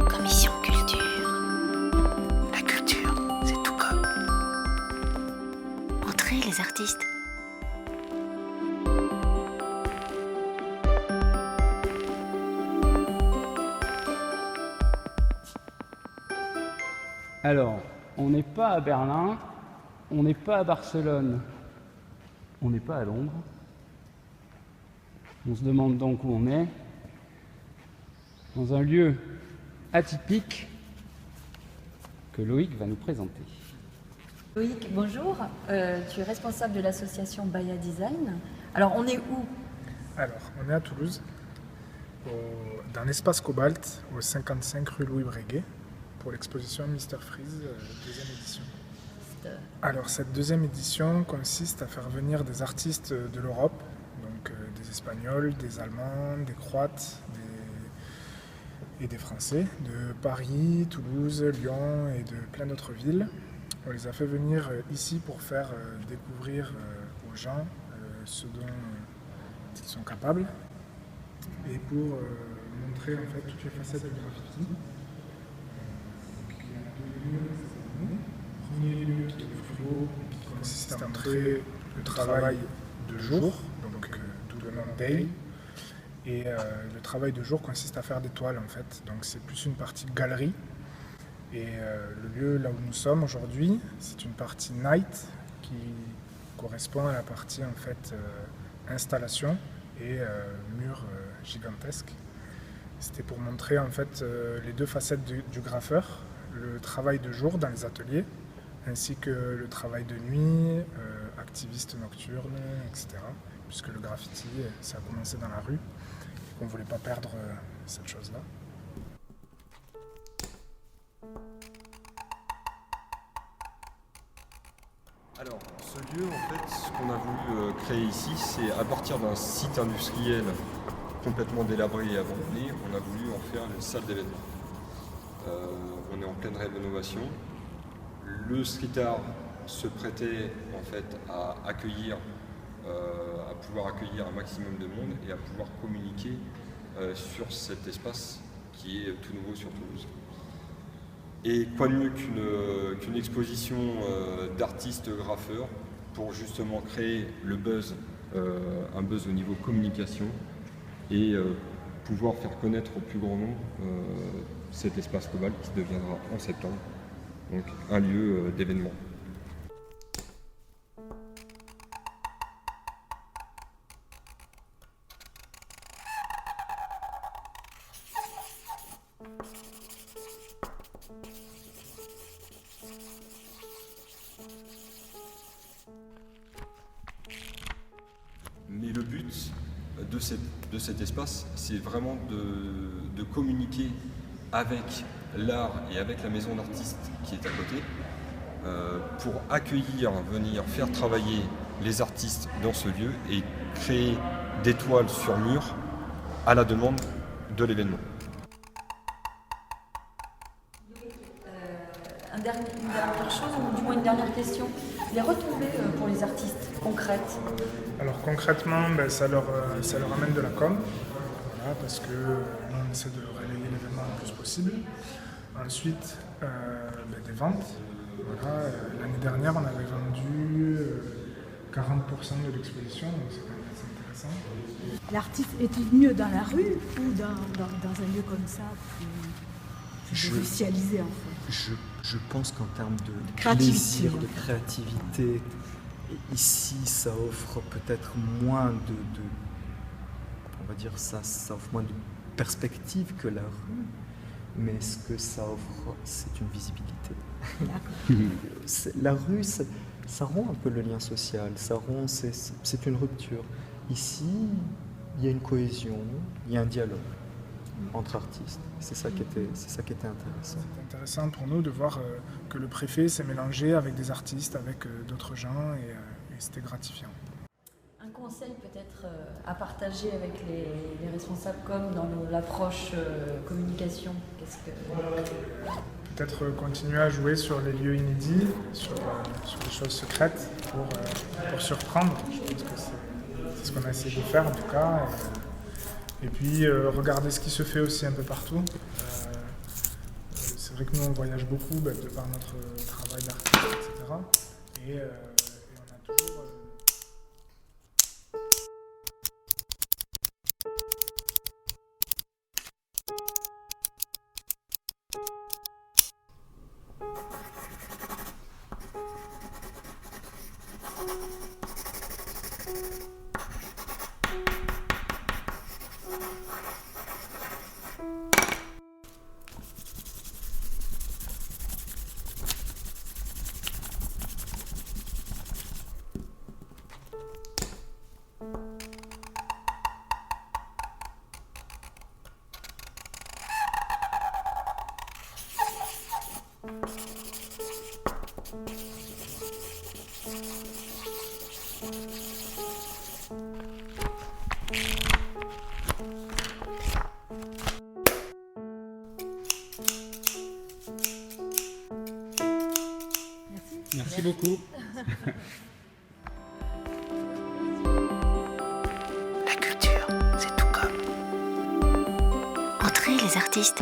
Commission culture. La culture, c'est tout comme. Entrez les artistes. Alors, on n'est pas à Berlin, on n'est pas à Barcelone, on n'est pas à Londres. On se demande donc où on est. Dans un lieu atypique que Loïc va nous présenter. Loïc, bonjour. Tu es responsable de l'association Baya Design. Alors, on est où? Alors, on est à Toulouse, dans l'espace Cobalt, au 55 rue Louis Breguet, pour l'exposition Mr Freeze, deuxième édition. Alors, cette deuxième édition consiste à faire venir des artistes de l'Europe, donc des Espagnols, des Allemands, des Croates et des Français, de Paris, Toulouse, Lyon et de plein d'autres villes. On les a fait venir ici pour faire découvrir aux gens ce dont ils sont capables et pour montrer en fait toutes les facettes du graffiti. Le premier lieu qui est le flow, qui consiste à montrer le travail de jour, donc d'où le nom Day. Et le travail de jour consiste à faire des toiles en fait, donc c'est plus une partie galerie. Et le lieu là où nous sommes aujourd'hui, c'est une partie night qui correspond à la partie en fait installation et mur gigantesque. C'était pour montrer en fait les deux facettes du graffeur, le travail de jour dans les ateliers, ainsi que le travail de nuit, activiste nocturne, etc. Puisque le graffiti, ça a commencé dans la rue, et qu'on ne voulait pas perdre cette chose-là. Alors, ce lieu, en fait, ce qu'on a voulu créer ici, c'est à partir d'un site industriel complètement délabré et abandonné, on a voulu en faire une salle d'événement. On est en pleine rénovation. Le street art se prêtait en fait à accueillir, à pouvoir accueillir un maximum de monde et à pouvoir communiquer sur cet espace qui est tout nouveau sur Toulouse. Et quoi de mieux qu'une exposition d'artistes graffeurs pour justement créer le buzz, un buzz au niveau communication et pouvoir faire connaître au plus grand nombre cet espace global qui deviendra en septembre donc un lieu d'événement. Mais le but de cet espace, c'est vraiment de communiquer avec l'art et avec la maison d'artistes qui est à côté, pour accueillir, venir faire travailler les artistes dans ce lieu et créer des toiles sur mur à la demande de l'événement. Une dernière chose, ou du moins une dernière question. Les retombées pour les artistes concrètes. Alors concrètement, ça leur amène de la com, voilà, parce que nous on essaie de relayer l'événement le plus possible. Ensuite, des ventes. Voilà, l'année dernière, on avait vendu 40% de l'exposition, donc c'est quand même assez intéressant. L'artiste est-il mieux dans la rue ou dans un lieu comme ça, plus socialisé en fait? Je pense qu'en termes de créativité, plaisir, de créativité, ici ça offre peut-être moins on va dire ça offre moins de perspective que la rue, mais ce que ça offre, c'est une visibilité. La rue, ça rompt un peu le lien social, c'est une rupture. Ici, il y a une cohésion, il y a un dialogue entre artistes. C'est ça qui était intéressant. C'est intéressant pour nous de voir que le préfet s'est mélangé avec des artistes, avec d'autres gens, et c'était gratifiant. Un conseil peut-être à partager avec les responsables com dans l'approche communication. Peut-être continuer à jouer sur les lieux inédits, sur des choses secrètes pour surprendre. Je pense que c'est ce qu'on a essayé de faire en tout cas. Et puis regarder ce qui se fait aussi un peu partout. C'est vrai que nous on voyage beaucoup de par notre travail d'artiste, etc. Et on a toujours... Merci beaucoup. La culture, c'est tout comme. Entrez les artistes.